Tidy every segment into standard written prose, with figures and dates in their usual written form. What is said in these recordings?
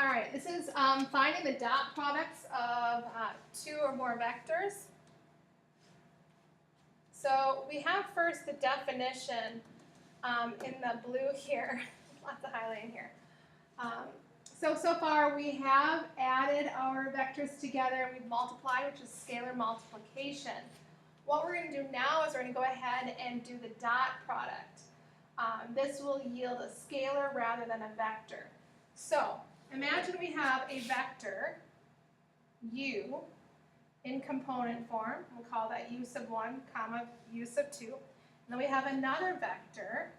All right, this is finding the dot products of two or more vectors. So we have first the definition in the blue here, lots of highlighting here. So far we have added our vectors together and we've multiplied, which is scalar multiplication. What we're going to do now is we're going to go ahead and do the dot product. This will yield a scalar rather than a vector. So imagine we have a vector, u, in component form. We'll call that u sub 1, comma, u sub 2. And then we have another vector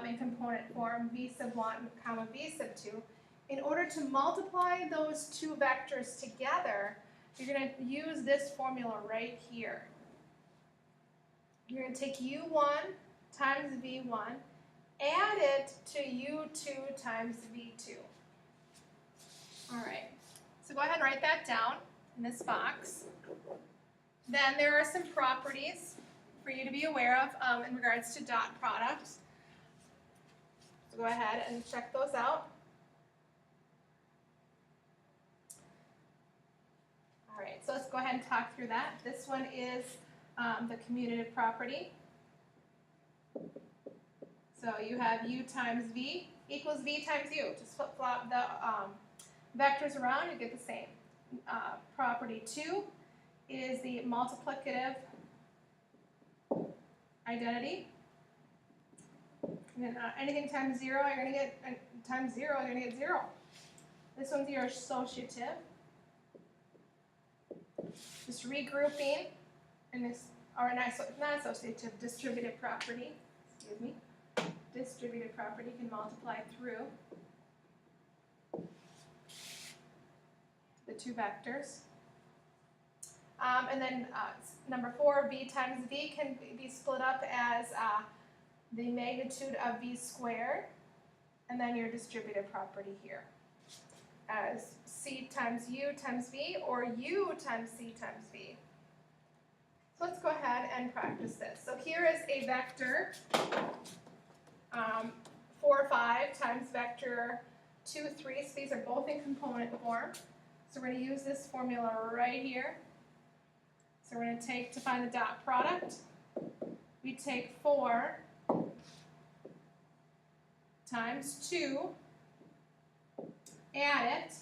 in component form, v sub 1, comma, v sub 2. In order to multiply those two vectors together, you're going to use this formula right here. You're going to take u1 times v1, add it to u2 times v2. All right, so go ahead and write that down in this box. Then there are some properties for you to be aware of in regards to dot products. So go ahead and check those out. All right, so let's go ahead and talk through that. This one is the commutative property. So you have u times v equals v times u. Just flip-flop the vectors around, you get the same. Property 2 is the multiplicative identity. And then, anything times 0, you're going to get times 0, you're going to get 0. This one's your associative. Just regrouping in this, or not associative, distributive property. Excuse me. Distributive property can multiply through the two vectors. And then number 4, v times v can be split up as the magnitude of v squared, and then your distributive property here as c times u times v, or u times c times v. So let's go ahead and practice this. So here is a vector 4, 5 times vector 2, 3. So these are both in component form. So we're going to use this formula right here. So we're going to take, to find the dot product, we take 4 times 2, add it,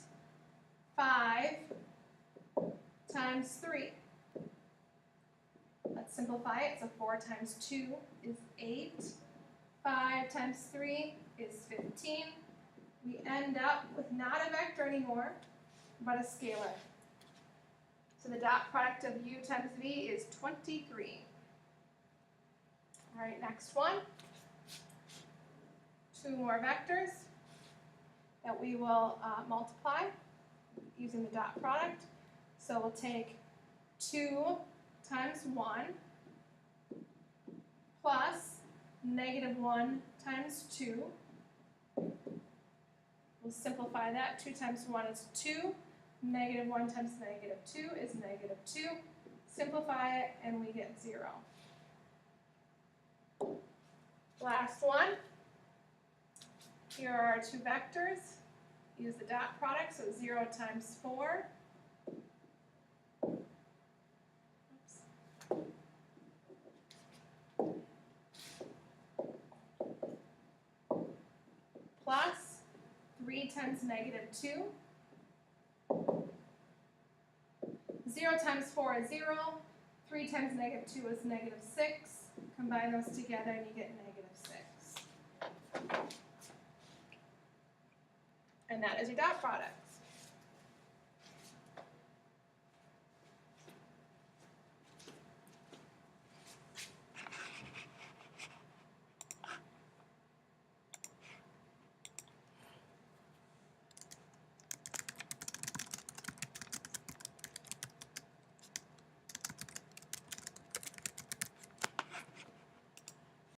5 times 3. Let's simplify it. So 4 times 2 is 8. 5 times 3 is 15. We end up with not a vector anymore, but a scalar. So the dot product of u times v is 23. All right, next one. 2 more vectors that we will multiply using the dot product. So we'll take 2 times 1 plus negative 1 times 2. We'll simplify that. 2 times 1 is 2. Negative 1 times negative 2 is negative 2. Simplify it and we get 0. Last one. Here are our 2 vectors. Use the dot product, so 0 times 4. Plus 3 times negative 2. 0 times 4 is 0. 3 times negative 2 is negative 6. Combine those together and you get negative 6. And that is your dot product.